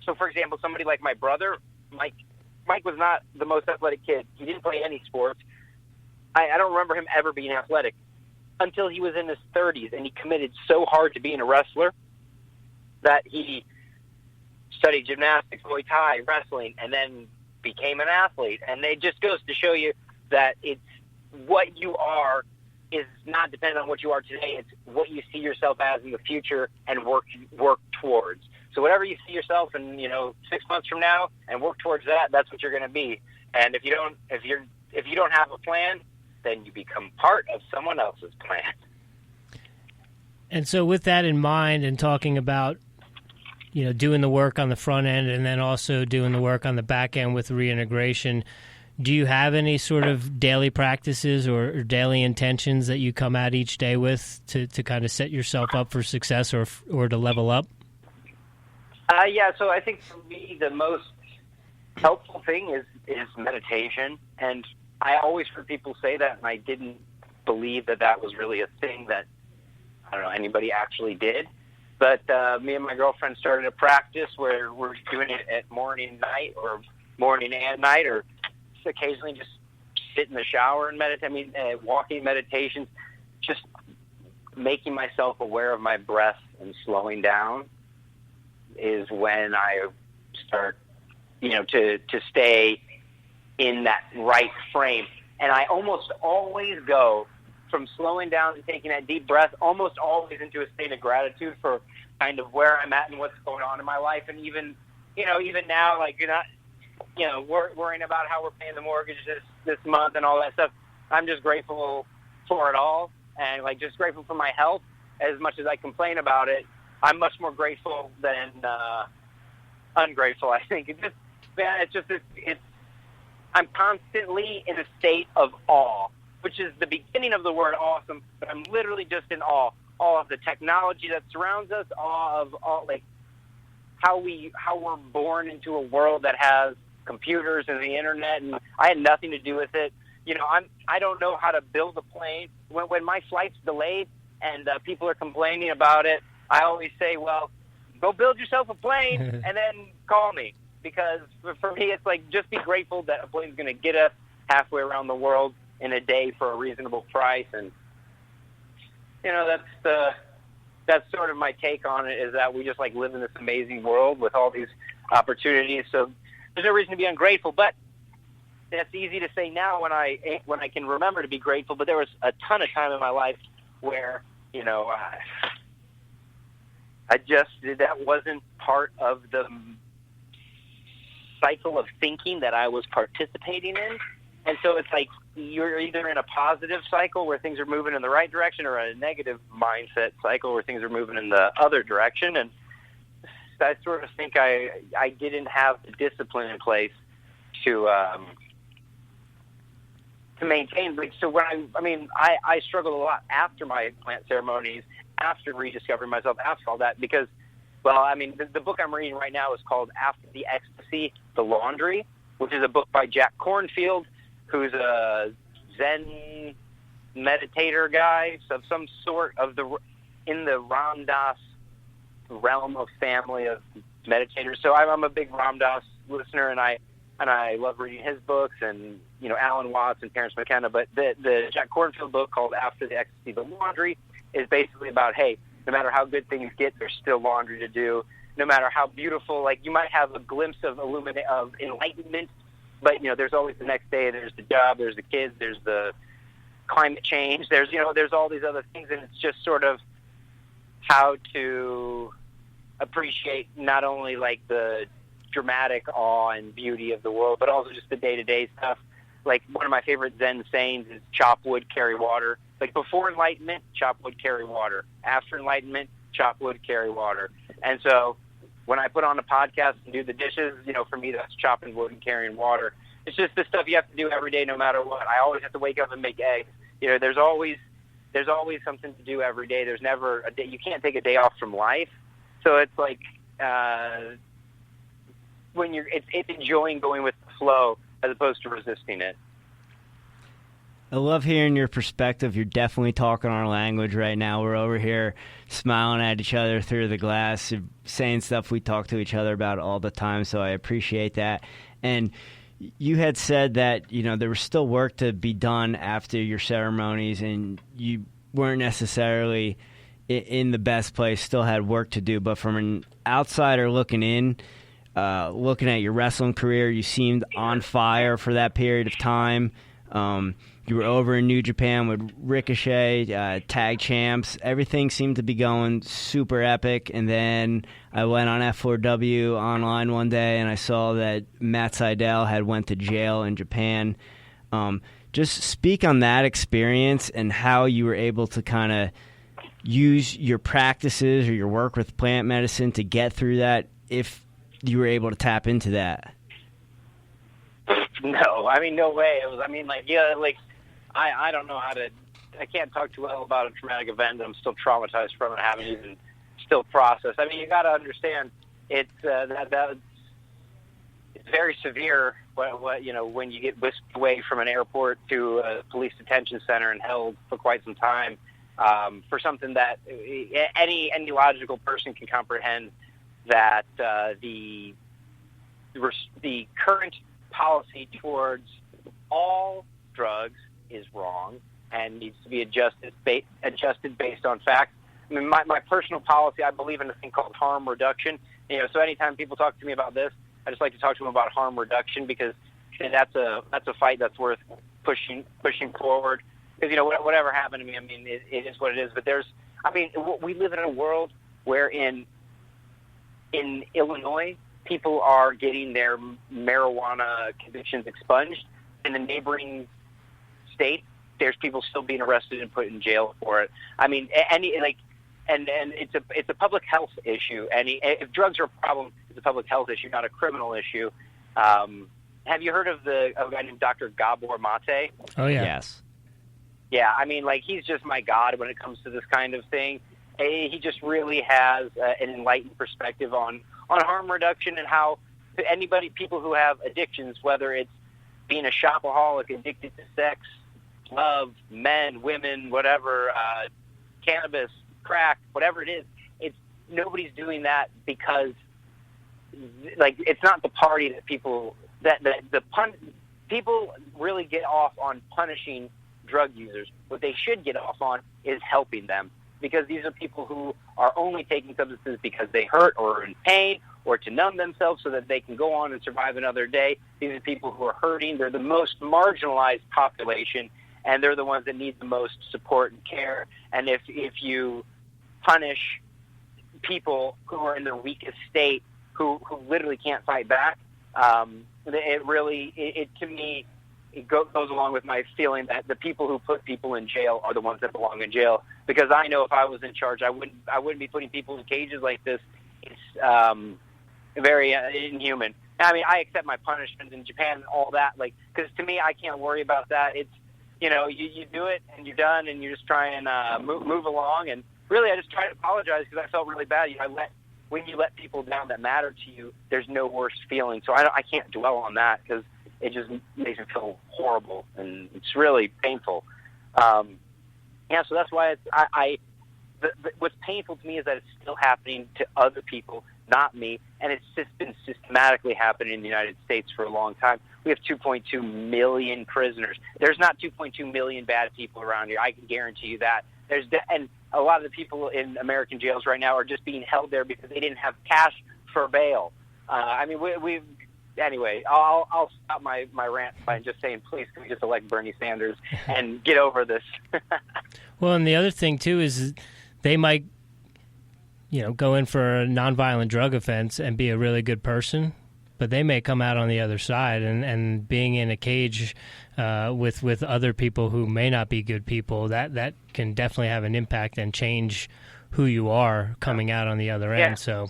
so for example, somebody like my brother, Mike was not the most athletic kid. He didn't play any sports. I don't remember him ever being athletic until he was in his 30s, and he committed so hard to being a wrestler that he studied gymnastics, Muay Thai, wrestling, and then became an athlete. And it just goes to show you that it's what you are is not dependent on what you are today. It's what you see yourself as in the future and work towards. So whatever you see yourself in, 6 months from now and work towards that, that's what you're going to be. And if you don't have a plan, then you become part of someone else's plan. And so with that in mind and talking about, doing the work on the front end and then also doing the work on the back end with reintegration, do you have any sort of daily practices or daily intentions that you come at each day with to kind of set yourself up for success or to level up? Yeah, so I think for me the most helpful thing is meditation. And I always heard people say that, and I didn't believe that was really a thing that, anybody actually did. But me and my girlfriend started a practice where we're doing it at morning and night, or morning and night, or occasionally just sit in the shower and meditate. Walking meditations, just making myself aware of my breath and slowing down is when I start, to stay in that right frame. And I almost always go from slowing down and taking that deep breath almost always into a state of gratitude for kind of where I'm at and what's going on in my life. And even now, like, you're not, worrying about how we're paying the mortgage this month and all that stuff. I'm just grateful for it all, and just grateful for my health. As much as I complain about it, I'm much more grateful than ungrateful. I think I'm constantly in a state of awe, which is the beginning of the word awesome. But I'm literally just in awe of the technology that surrounds us, awe of how we're born into a world that has computers and the internet, and I had nothing to do with it. I don't know how to build a plane. When my flight's delayed and people are complaining about it, I always say, well, go build yourself a plane and then call me. Because for me, it's just be grateful that a plane's going to get us halfway around the world in a day for a reasonable price. And, that's sort of my take on it, is that we just live in this amazing world with all these opportunities. So there's no reason to be ungrateful, but that's easy to say now when I can remember to be grateful. But there was a ton of time in my life where, that wasn't part of the cycle of thinking that I was participating in. And so it's you're either in a positive cycle where things are moving in the right direction, or a negative mindset cycle where things are moving in the other direction. And I sort of think I didn't have the discipline in place to maintain. So when I struggled a lot after my plant ceremonies, after rediscovering myself, after all that, because, the book I'm reading right now is called After the Ecstasy, The Laundry, which is a book by Jack Kornfield, who's a Zen meditator guy of some sort in the Ram Dass realm of family of meditators. So I'm a big Ram Dass listener, and I love reading his books, and Alan Watts and Terrence McKenna. But the Jack Kornfield book called After the Ecstasy, The Laundry is basically about, hey, no matter how good things get, there's still laundry to do. No matter how beautiful, you might have a glimpse of enlightenment, but there's always the next day. There's the job, there's the kids, there's the climate change, there's all these other things, and it's just sort of how to appreciate not only the dramatic awe and beauty of the world, but also just the day-to-day stuff. One of my favorite Zen sayings is chop wood, carry water. Before enlightenment, chop wood, carry water. After enlightenment, chop wood, carry water. And so when I put on a podcast and do the dishes, for me, that's chopping wood and carrying water. It's just the stuff you have to do every day, no matter what. I always have to wake up and make eggs. There's always something to do every day. There's never a day. You can't take a day off from life. So it's when it's enjoying going with the flow as opposed to resisting it. I love hearing your perspective. You're definitely talking our language right now. We're over here smiling at each other through the glass, saying stuff we talk to each other about all the time, so I appreciate that. And you had said that, there was still work to be done after your ceremonies, and you weren't necessarily in the best place, still had work to do. But from an outsider looking in, looking at your wrestling career, you seemed on fire for that period of time. You were over in New Japan with Ricochet, tag champs. Everything seemed to be going super epic. And then I went on F4W online one day, and I saw that Matt Sydal had went to jail in Japan. Just speak on that experience and how you were able to kind of use your practices or your work with plant medicine to get through that, if you were able to tap into that. No, no way. It was, I don't know how to, I can't talk too well about a traumatic event. I'm still traumatized from it. I haven't even still processed. You got to understand, it's it's very severe. When you get whisked away from an airport to a police detention center and held for quite some time, for something that any logical person can comprehend, that the current policy towards all drugs is wrong and needs to be adjusted based on facts. My personal policy, I believe in a thing called harm reduction. So anytime people talk to me about this, I just like to talk to them about harm reduction, because that's a fight that's worth pushing forward. Because whatever happened to me, it is what it is. But we live in a world where in Illinois, people are getting their marijuana convictions expunged. In the neighboring state, there's people still being arrested and put in jail for it. And it's a public health issue. And if drugs are a problem, it's a public health issue, not a criminal issue. Have you heard of a guy named Dr. Gabor Mate? Oh, yeah. Yes. Yeah, he's just my God when it comes to this kind of thing. He just really has an enlightened perspective on harm reduction and how people who have addictions, whether it's being a shopaholic, addicted to sex, love, men, women, whatever, cannabis, crack, whatever it is, nobody's doing that because, it's not the party that people people really get off on punishing drug users. What they should get off on is helping them, because these are people who are only taking substances because they hurt or are in pain or to numb themselves so that they can go on and survive another day. These are people who are hurting. They're the most marginalized population, and they're the ones that need the most support and care. And if you punish people who are in their weakest state, who literally can't fight back, it to me, it goes along with my feeling that the people who put people in jail are the ones that belong in jail. Because I know if I was in charge, I wouldn't be putting people in cages like this. It's very inhuman. I accept my punishment in Japan and all that, because to me, I can't worry about that. It's, you do it and you're done, and you just try and move along. And really, I just try to apologize because I felt really bad. When you let people down that matter to you, there's no worse feeling. So I can't dwell on that, because it just makes me feel horrible, and it's really painful. So that's why what's painful to me is that it's still happening to other people, not me, and it's just been systematically happening in the United States for a long time. We have 2.2 million prisoners. There's not 2.2 million bad people around here. I can guarantee you that. And a lot of the people in American jails right now are just being held there because they didn't have cash for bail. Anyway, I'll stop my rant by just saying, please, can we just elect Bernie Sanders and get over this? Well, and the other thing, too, is they might, go in for a nonviolent drug offense and be a really good person, but they may come out on the other side, and being in a cage with other people who may not be good people, that can definitely have an impact and change who you are coming out on the other end. So.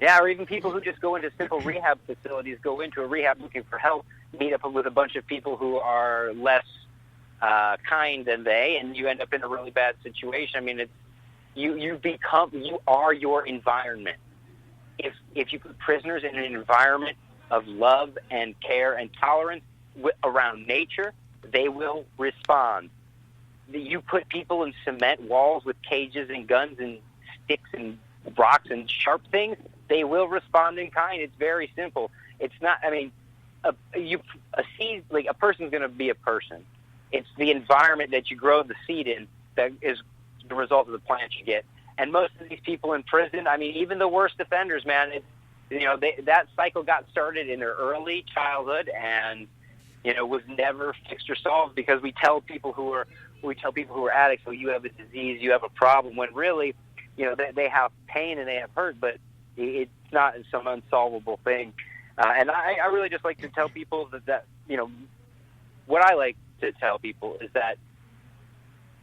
Yeah, or even people who just go into simple rehab facilities, go into a rehab looking for help, meet up with a bunch of people who are less kind than they, and you end up in a really bad situation. It's you are your environment. If you put prisoners in an environment of love and care and tolerance around nature, they will respond. You put people in cement walls with cages and guns and sticks and rocks and sharp things, they will respond in kind. It's very simple. It's not, I mean, a seed, like a person's going to be a person. It's the environment that you grow the seed in that is the result of the plant you get. And most of these people in prison, I mean, even the worst offenders, man, that cycle got started in their early childhood and, was never fixed or solved because we tell people who are addicts, well, you have a disease, you have a problem, when really, they have pain and they have hurt, but it's not some unsolvable thing. And I really just like to tell people that what I like to tell people is that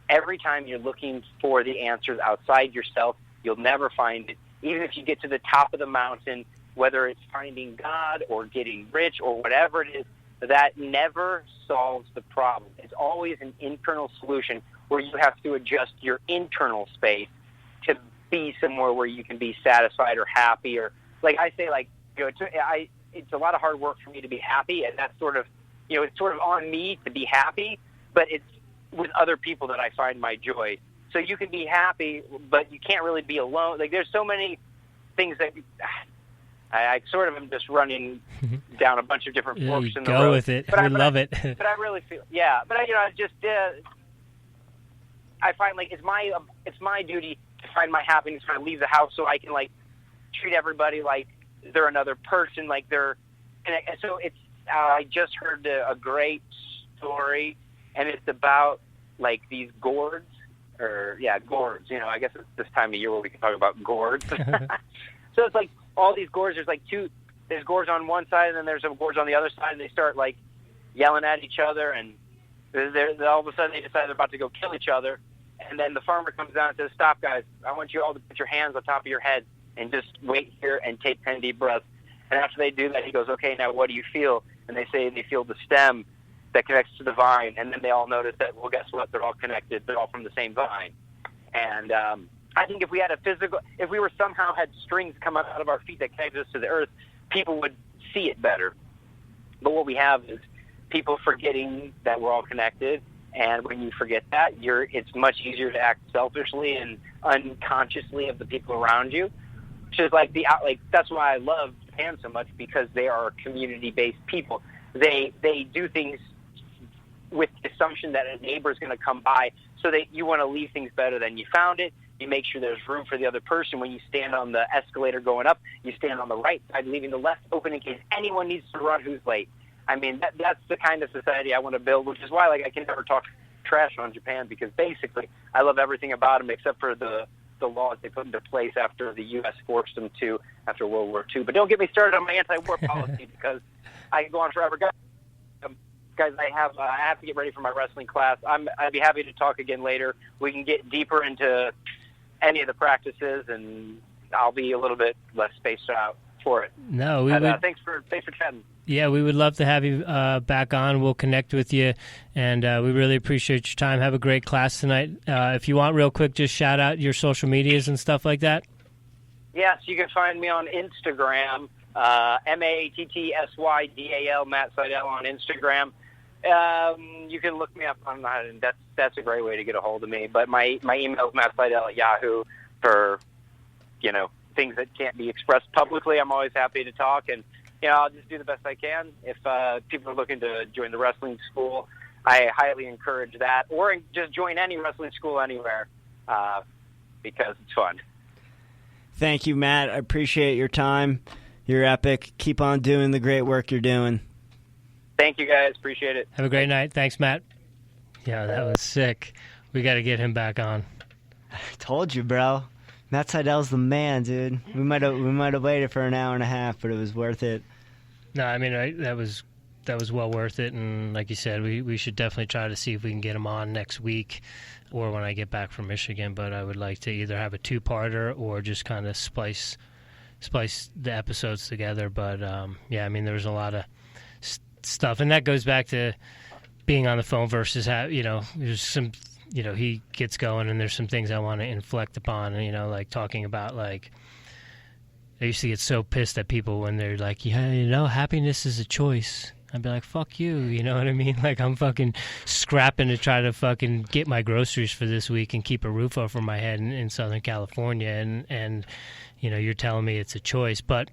every time you're looking for the answers outside yourself, you'll never find it. Even if you get to the top of the mountain, whether it's finding God or getting rich or whatever it is, that never solves the problem. It's always an internal solution where you have to adjust your internal space to be somewhere where you can be satisfied or happy. Or, like I say, it's a lot of hard work for me to be happy, and that's sort of, it's sort of on me to be happy, but it's with other people that I find my joy. So you can be happy, but you can't really be alone. Like, there's so many things that I sort of am just running down a bunch of different forks in the road. Go with it. I love it. But I really feel, but I find like it's my duty to find my happiness when I leave the house, so I can like treat everybody like they're another person, like they're. And so it's. I just heard a great story, and it's about like these gourds, gourds. I guess it's this time of year where we can talk about gourds. So it's like all these gourds. There's gourds on one side, and then there's some gourds on the other side, and they start like yelling at each other, and all of a sudden they decide they're about to go kill each other. And then the farmer comes down and says, "Stop, guys! I want you all to put your hands on top of your head and just wait here and take 10 deep breaths." And after they do that, he goes, "Okay, now what do you feel?" And they say they feel the stem that connects to the vine. And then they all notice that, well, guess what? They're all connected. They're all from the same vine. And I think if we had if we were somehow had strings come out of our feet that connected us to the earth, people would see it better. But what we have is people forgetting that we're all connected. And when you forget that, it's much easier to act selfishly and unconsciously of the people around you. Which is that's why I love Japan so much, because they are community-based people. They do things with the assumption that a neighbor is going to come by, so that you want to leave things better than you found it. You make sure there's room for the other person. When you stand on the escalator going up, you stand on the right side, leaving the left open in case anyone needs to run who's late. I mean, that's the kind of society I want to build, which is why I can never talk trash on Japan, because basically I love everything about them except for the laws they put into place after the U.S. forced them to after World War II. But don't get me started on my anti-war policy because I can go on forever. Guys, I have to get ready for my wrestling class. I'd be happy to talk again later. We can get deeper into any of the practices, and I'll be a little bit less spaced out for it. No, thanks for chatting. Yeah, we would love to have you back on. We'll connect with you, and we really appreciate your time. Have a great class tonight. If you want, real quick, just shout out your social medias and stuff like that. Yes, you can find me on Instagram, MATTSYDAL, Matt Sydal on Instagram. You can look me up on that, and that's a great way to get a hold of me. But my email is mattsydal@yahoo for things that can't be expressed publicly. I'm always happy to talk, and I'll just do the best I can. If people are looking to join the wrestling school, I highly encourage that, or just join any wrestling school anywhere because it's fun. Thank you, Matt. I appreciate your time. You're epic. Keep on doing the great work you're doing. Thank you, guys. Appreciate it. Have a great night. Thanks, Matt. Yeah, that was sick. We got to get him back on. I told you, bro. Matt Sydal's the man, dude. We might have waited for an hour and a half, but it was worth it. No, I mean that was well worth it, and like you said, we should definitely try to see if we can get him on next week or when I get back from Michigan. But I would like to either have a two-parter or just kind of splice the episodes together. But yeah, I mean there was a lot of stuff, and that goes back to being on the phone versus there's some. He gets going, and there's some things I want to inflect upon, like talking about, like, I used to get so pissed at people when they're like, happiness is a choice. I'd be like, fuck you, you know what I mean? Like, I'm fucking scrapping to try to fucking get my groceries for this week and keep a roof over my head in Southern California, and you know, you're telling me it's a choice. But